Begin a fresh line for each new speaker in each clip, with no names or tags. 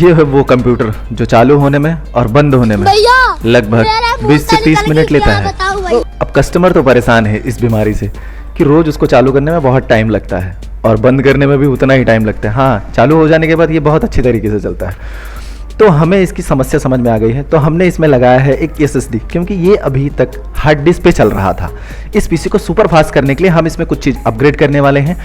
ये है वो कंप्यूटर जो चालू होने में और बंद होने में लगभग 20 से 30 मिनट लेता है। अब कस्टमर तो परेशान है इस बीमारी से कि रोज उसको चालू करने में बहुत टाइम लगता है और बंद करने में भी उतना ही टाइम लगता है। हाँ, चालू हो जाने के बाद ये बहुत अच्छी तरीके से चलता है। तो हमें इसकी समस्या समझ में आ गई है, तो हमने इसमें लगाया है एक SSD, क्योंकि ये अभी तक हार्ड डिस्क पे चल रहा था। इस पीसी को सुपर फास्ट करने के लिए हम इसमें कुछ चीज़ अपग्रेड करने वाले हैं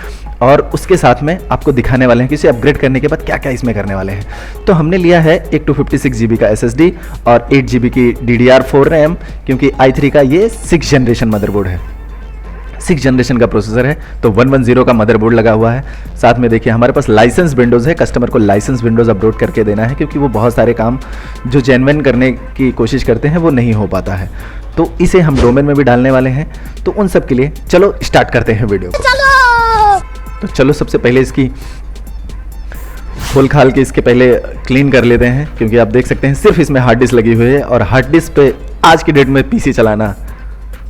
और उसके साथ में आपको दिखाने वाले हैं कि इसे अपग्रेड करने के बाद क्या क्या इसमें करने वाले हैं। तो हमने लिया है एक 256 GB का SSD और 8 GB की DDR4 रैम, क्योंकि i3 का ये 6th जनरेशन मदरबोर्ड है, 6th जनरेशन का प्रोसेसर है, तो 110 का मदरबोर्ड लगा हुआ है। साथ में देखिए हमारे पास लाइसेंस विंडोज़ है, कस्टमर को लाइसेंस विंडोज़ अपलोड करके देना है, क्योंकि वो बहुत सारे काम जो जेन्युइन करने की कोशिश करते हैं वो नहीं हो पाता है। तो इसे हम डोमेन में भी डालने वाले हैं। तो उन सब के लिए चलो स्टार्ट करते हैं वीडियो को। तो चलो सबसे पहले इसकी खोल खाल के इसके पहले क्लीन कर लेते हैं, क्योंकि आप देख सकते हैं सिर्फ इसमें हार्ड डिस्क लगी हुई है और हार्ड डिस्क पे आज की डेट में पीसी चलाना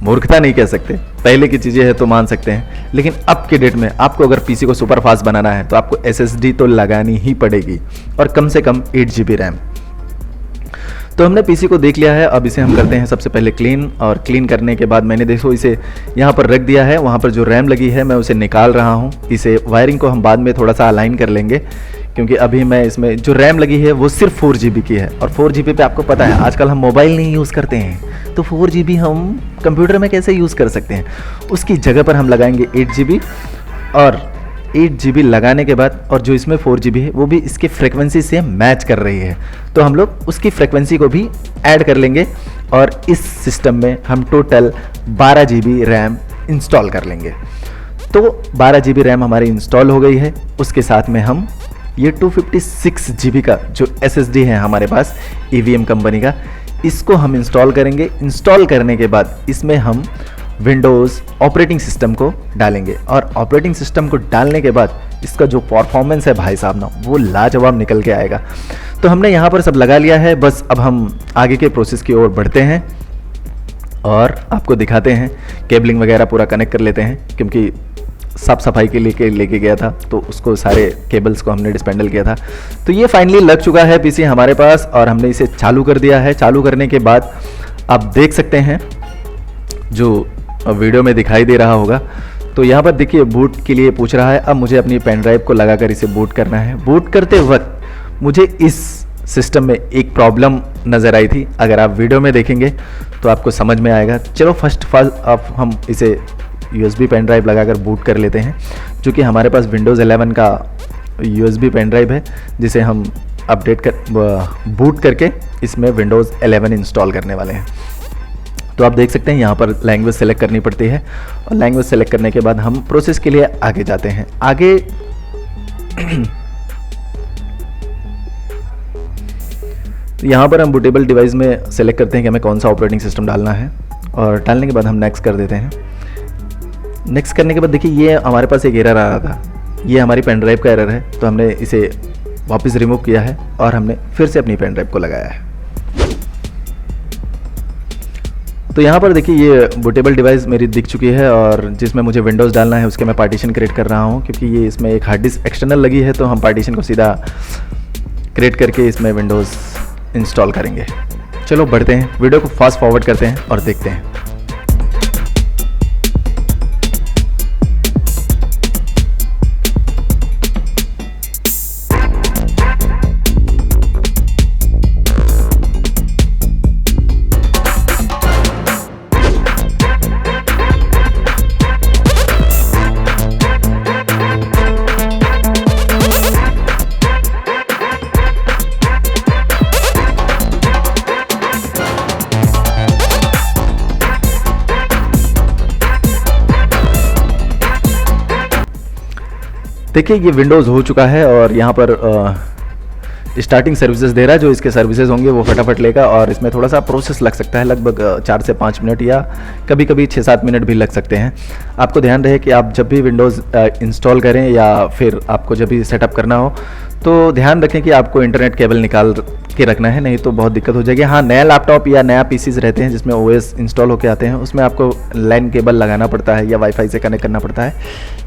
मूर्खता नहीं कह सकते, पहले की चीज़ें हैं तो मान सकते हैं, लेकिन अब के डेट में आपको अगर पीसी को सुपर फास्ट बनाना है तो आपको SSD तो लगानी ही पड़ेगी और कम से कम 8 GB रैम। तो हमने पीसी को देख लिया है, अब इसे हम करते हैं सबसे पहले क्लीन। और क्लीन करने के बाद मैंने देखो इसे यहाँ पर रख दिया है, वहाँ पर जो रैम लगी है मैं उसे निकाल रहा हूँ। इसे वायरिंग को हम बाद में थोड़ा सा अलाइन कर लेंगे, क्योंकि अभी मैं इसमें जो रैम लगी है वो सिर्फ 4 GB की है और 4 GB पे आपको पता है आजकल हम मोबाइल नहीं यूज़ करते हैं, तो 4 GB हम कंप्यूटर में कैसे यूज़ कर सकते हैं। उसकी जगह पर हम लगाएंगे 8 GB और 8 GB लगाने के बाद और जो इसमें 4 GB है वो भी इसकी फ्रिक्वेंसी से मैच कर रही है, तो हम लोग उसकी फ्रिक्वेंसी को भी ऐड कर लेंगे और इस सिस्टम में हम टोटल 12 GB रैम इंस्टॉल कर लेंगे। तो 12 GB रैम हमारी इंस्टॉल हो गई है। उसके साथ में हम ये 256 GB का जो SSD है हमारे पास EVM कंपनी का, इसको हम इंस्टॉल करेंगे। इंस्टॉल करने के बाद इसमें हम विंडोज़ ऑपरेटिंग सिस्टम को डालेंगे और ऑपरेटिंग सिस्टम को डालने के बाद इसका जो परफॉर्मेंस है भाई साहब ना, वो लाजवाब निकल के आएगा। तो हमने यहाँ पर सब लगा लिया है, बस अब हम आगे के प्रोसेस की ओर बढ़ते हैं और आपको दिखाते हैं। केबलिंग वगैरह पूरा कनेक्ट कर लेते हैं, क्योंकि साफ सफाई के लिए लेके गया था तो उसको सारे केबल्स को हमने डिस्पेंडल किया था। तो ये फाइनली लग चुका है पीसी हमारे पास और हमने इसे चालू कर दिया है। चालू करने के बाद आप देख सकते हैं जो वीडियो में दिखाई दे रहा होगा, तो यहाँ पर देखिए बूट के लिए पूछ रहा है। अब मुझे अपनी पेन ड्राइव को लगाकर इसे बूट करना है। बूट करते वक्त मुझे इस सिस्टम में एक प्रॉब्लम नज़र आई थी, अगर आप वीडियो में देखेंगे तो आपको समझ में आएगा। चलो फर्स्ट अब हम इसे USB पेन ड्राइव लगाकर बूट कर लेते हैं, जो कि हमारे पास विंडोज़ 11 का USB पेन ड्राइव है, जिसे हम अपडेट कर बूट करके इसमें विंडोज़ 11 इंस्टॉल करने वाले हैं। तो आप देख सकते हैं यहाँ पर लैंग्वेज सेलेक्ट करनी पड़ती है और लैंग्वेज सेलेक्ट करने के बाद हम प्रोसेस के लिए आगे जाते हैं। आगे तो यहाँ पर हम बूटेबल डिवाइस में सेलेक्ट करते हैं कि हमें कौन सा ऑपरेटिंग सिस्टम डालना है और डालने के बाद हम नेक्स्ट कर देते हैं। नेक्स्ट करने के बाद देखिए ये हमारे पास एक एरर आ रहा था, ये हमारी पेन ड्राइव का एरर है, तो हमने इसे वापस रिमूव किया है और हमने फिर से अपनी पेन ड्राइव को लगाया है। तो यहाँ पर देखिए ये बूटेबल डिवाइस मेरी दिख चुकी है और जिसमें मुझे विंडोज़ डालना है उसके मैं पार्टीशन क्रिएट कर रहा हूँ, क्योंकि ये इसमें एक हार्ड डिस्क एक्सटर्नल लगी है, तो हम पार्टीशन को सीधा क्रिएट करके इसमें विंडोज़ इंस्टॉल करेंगे। चलो बढ़ते हैं, वीडियो को फास्ट फॉरवर्ड करते हैं और देखते हैं। देखिए ये विंडोज़ हो चुका है और यहाँ पर स्टार्टिंग सर्विसेज दे रहा है। जो इसके सर्विसेज होंगे वो फटाफट लेगा और इसमें थोड़ा सा प्रोसेस लग सकता है, लगभग 4 से 5 मिनट या कभी कभी 6-7 मिनट भी लग सकते हैं। आपको ध्यान रहे कि आप जब भी विंडोज़ इंस्टॉल करें या फिर आपको जब भी सेटअप करना हो तो ध्यान रखें कि आपको इंटरनेट केबल निकाल के रखना है, नहीं तो बहुत दिक्कत हो जाएगी। हाँ, नया लैपटॉप या नया पीसीज रहते हैं जिसमें ओएस इंस्टॉल होकर आते हैं, उसमें आपको लैन केबल लगाना पड़ता है या वाईफाई से कनेक्ट करना पड़ता है,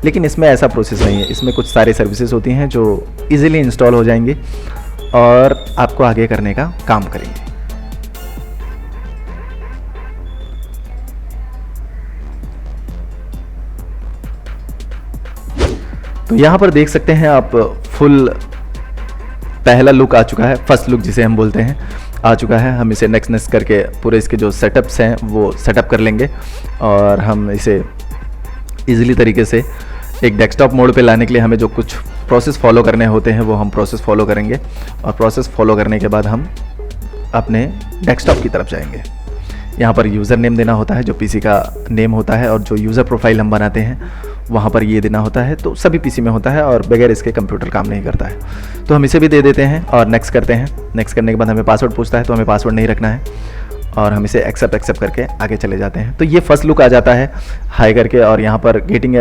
लेकिन इसमें ऐसा प्रोसेस नहीं है। इसमें कुछ सारे सर्विसेज होती हैं जो ईजिली इंस्टॉल हो जाएंगी और आपको आगे करने का काम करेंगे। तो यहाँ पर देख सकते हैं आप, फुल पहला लुक आ चुका है, फर्स्ट लुक जिसे हम बोलते हैं आ चुका है। हम इसे नेक्स्ट करके पूरे इसके जो सेटअप्स हैं वो सेटअप कर लेंगे और हम इसे इजीली तरीके से एक डेस्कटॉप मोड पे लाने के लिए हमें जो कुछ प्रोसेस फॉलो करने होते हैं वो हम प्रोसेस फॉलो करेंगे और प्रोसेस फॉलो करने के बाद हम अपने डेस्कटॉप की तरफ जाएंगे। यहाँ पर यूज़र नेम देना होता है जो पीसी का नेम होता है, और जो यूज़र प्रोफाइल हम बनाते हैं वहाँ पर ये देना होता है। तो सभी पीसी में होता है और बगैर इसके कंप्यूटर काम नहीं करता है। तो हम इसे भी दे देते हैं और नेक्स्ट करते हैं। नेक्स्ट करने के बाद हमें पासवर्ड पूछता है, तो हमें पासवर्ड नहीं रखना है और हम इसे एक्सेप्ट करके आगे चले जाते हैं। तो ये फर्स्ट लुक आ जाता है हाई करके, और यहाँ पर गेटिंग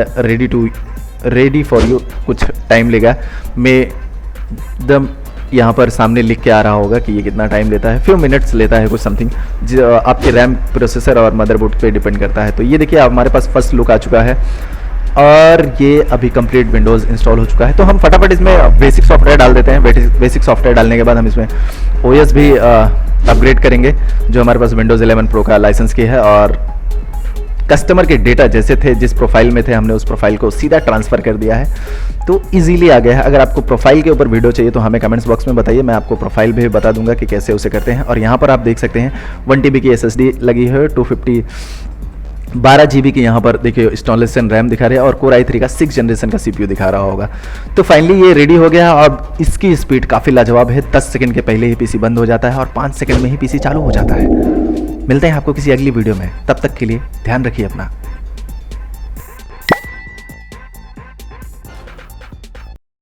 रेडी फॉर यू कुछ टाइम लेगा। मैं एकदम यहाँ पर सामने लिख के आ रहा होगा कि ये कितना टाइम लेता है, फ्यू मिनट्स लेता है कुछ समथिंग, जो आपके रैम, प्रोसेसर और मदरबोर्ड पे डिपेंड करता है। तो ये देखिए हमारे पास फर्स्ट लुक आ चुका है और ये अभी कंप्लीट विंडोज़ इंस्टॉल हो चुका है। तो हम फटाफट इसमें बेसिक सॉफ्टवेयर डाल देते हैं। बेसिक सॉफ्टवेयर डालने के बाद हम इसमें ओएस भी अपग्रेड करेंगे, जो हमारे पास विंडोज़ 11 प्रो का लाइसेंस की है। और कस्टमर के डेटा जैसे थे, जिस प्रोफाइल में थे, हमने उस प्रोफाइल को सीधा ट्रांसफ़र कर दिया है, तो इजीली आ गया है। अगर आपको प्रोफाइल के ऊपर वीडियो चाहिए तो हमें कमेंट्स बॉक्स में बताइए, मैं आपको प्रोफाइल भी बता दूंगा कि कैसे उसे करते हैं। और यहाँ पर आप देख सकते हैं 1 TB की SSD लगी है, 12 GB की यहाँ पर देखिए इंस्टॉलेशन रैम दिखा रहा है, और कोर i3 का 6th जनरेशन का CPU दिखा रहा होगा। तो फाइनली ये रेडी हो गया। अब इसकी स्पीड काफ़ी लाजवाब है, 10 सेकंड के पहले ही PC बंद हो जाता है और 5 सेकंड में ही PC चालू हो जाता है। मिलते हैं आपको किसी अगली वीडियो में, तब तक के लिए ध्यान रखिए अपना।